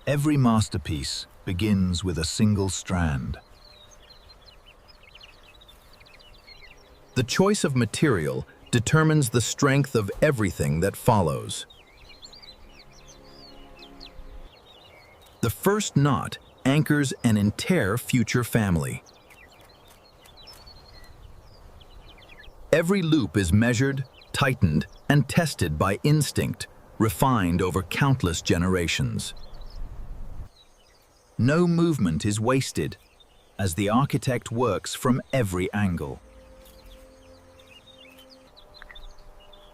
Every masterpiece begins with a single strand. The choice of material determines the strength of everything that follows. The first knot anchors an entire future family. Every loop is measured, tightened, and tested by instinct, refined over countless generations. No movement is wasted, as the architect works from every angle.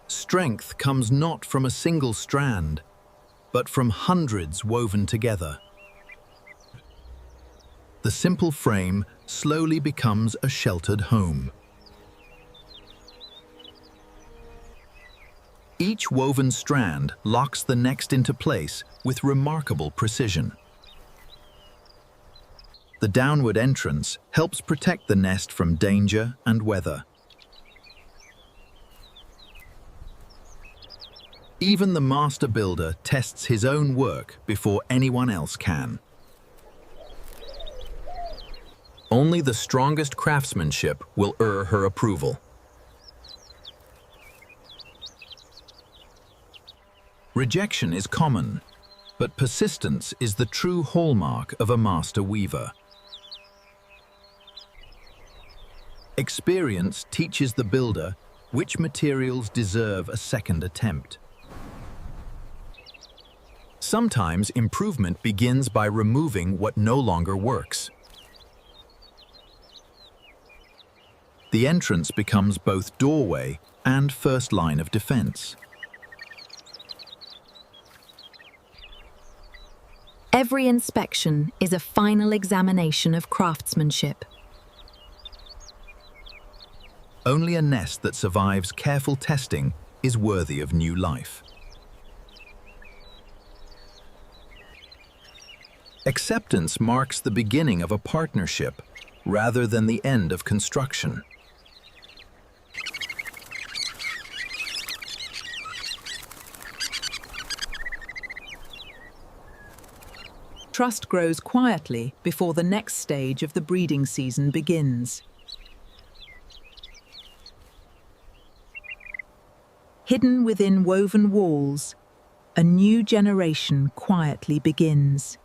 Strength comes not from a single strand, but from hundreds woven together. The simple frame slowly becomes a sheltered home. Each woven strand locks the next into place with remarkable precision. The downward entrance helps protect the nest from danger and weather. Even the master builder tests his own work before anyone else can. Only the strongest craftsmanship will earn her approval. Rejection is common, but persistence is the true hallmark of a master weaver. Experience teaches the builder which materials deserve a second attempt. Sometimes improvement begins by removing what no longer works. The entrance becomes both doorway and first line of defense. Every inspection is a final examination of craftsmanship. Only a nest that survives careful testing is worthy of new life. Acceptance marks the beginning of a partnership rather than the end of construction. Trust grows quietly before the next stage of the breeding season begins. Hidden within woven walls, a new generation quietly begins.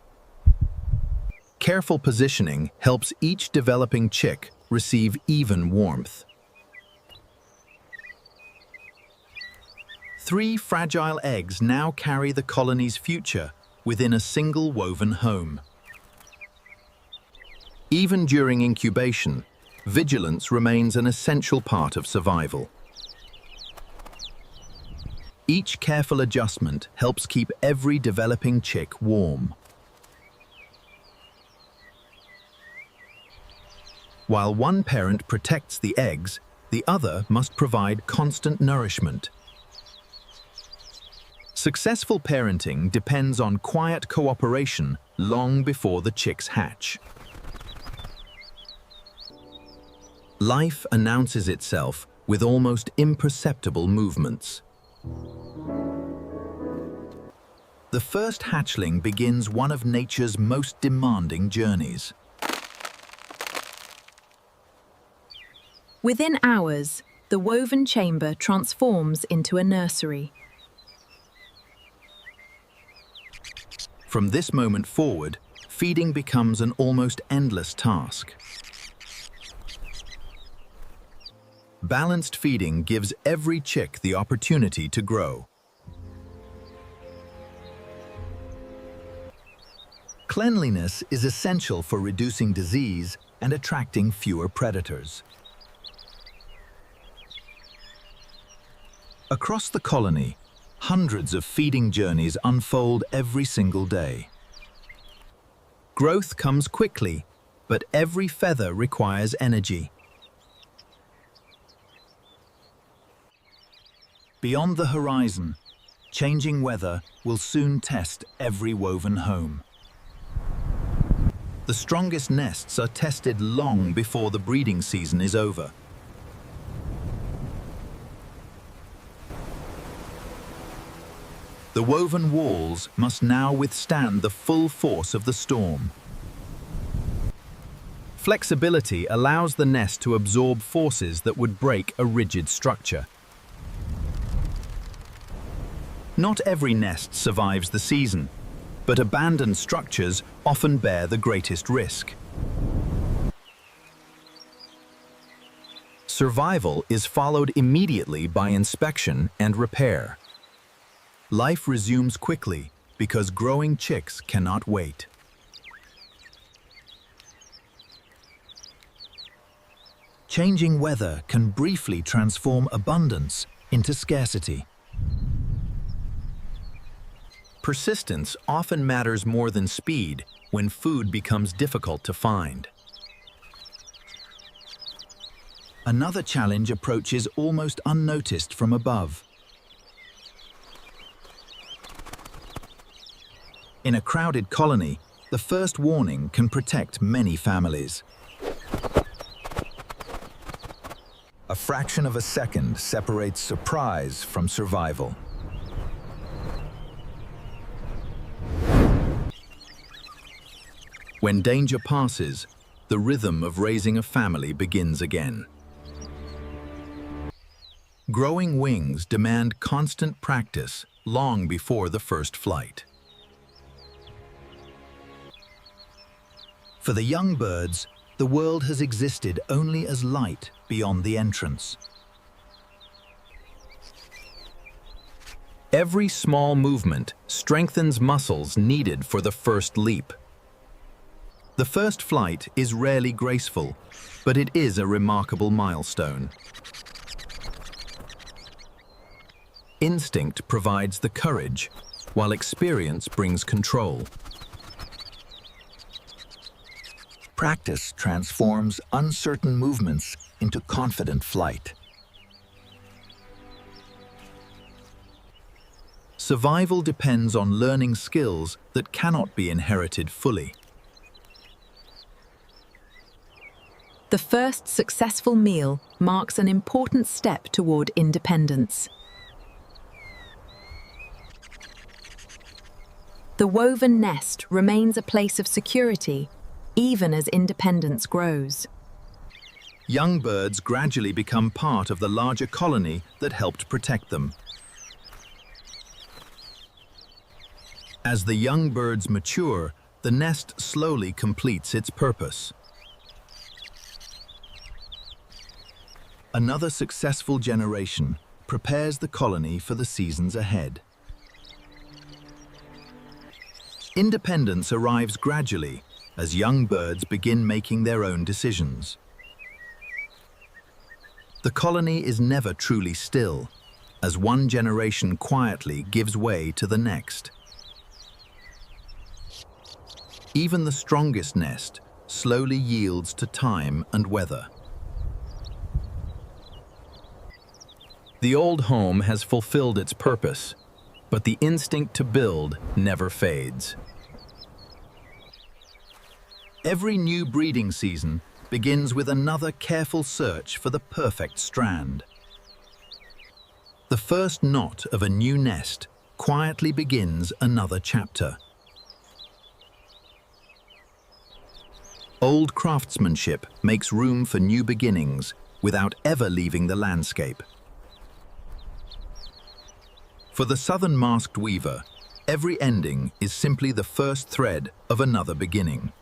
Careful positioning helps each developing chick receive even warmth. 3 fragile eggs now carry the colony's future within a single woven home. Even during incubation, vigilance remains an essential part of survival. Each careful adjustment helps keep every developing chick warm. While one parent protects the eggs, the other must provide constant nourishment. Successful parenting depends on quiet cooperation long before the chicks hatch. Life announces itself with almost imperceptible movements. The first hatchling begins one of nature's most demanding journeys. Within hours, the woven chamber transforms into a nursery. From this moment forward, feeding becomes an almost endless task. Balanced feeding gives every chick the opportunity to grow. Cleanliness is essential for reducing disease and attracting fewer predators. Across the colony, hundreds of feeding journeys unfold every single day. Growth comes quickly, but every feather requires energy. Beyond the horizon, changing weather will soon test every woven home. The strongest nests are tested long before the breeding season is over. The woven walls must now withstand the full force of the storm. Flexibility allows the nest to absorb forces that would break a rigid structure. Not every nest survives the season, but abandoned structures often bear the greatest risk. Survival is followed immediately by inspection and repair. Life resumes quickly because growing chicks cannot wait. Changing weather can briefly transform abundance into scarcity. Persistence often matters more than speed when food becomes difficult to find. Another challenge approaches almost unnoticed from above. In a crowded colony, the first warning can protect many families. A fraction of a second separates surprise from survival. When danger passes, the rhythm of raising a family begins again. Growing wings demand constant practice long before the first flight. For the young birds, the world has existed only as light beyond the entrance. Every small movement strengthens muscles needed for the first leap. The first flight is rarely graceful, but it is a remarkable milestone. Instinct provides the courage, while experience brings control. Practice transforms uncertain movements into confident flight. Survival depends on learning skills that cannot be inherited fully. The first successful meal marks an important step toward independence. The woven nest remains a place of security, even as independence grows. Young birds gradually become part of the larger colony that helped protect them. As the young birds mature, the nest slowly completes its purpose. Another successful generation prepares the colony for the seasons ahead. Independence arrives gradually as young birds begin making their own decisions. The colony is never truly still, as one generation quietly gives way to the next. Even the strongest nest slowly yields to time and weather. The old home has fulfilled its purpose, but the instinct to build never fades. Every new breeding season begins with another careful search for the perfect strand. The first knot of a new nest quietly begins another chapter. Old craftsmanship makes room for new beginnings without ever leaving the landscape. For the southern masked weaver, every ending is simply the first thread of another beginning.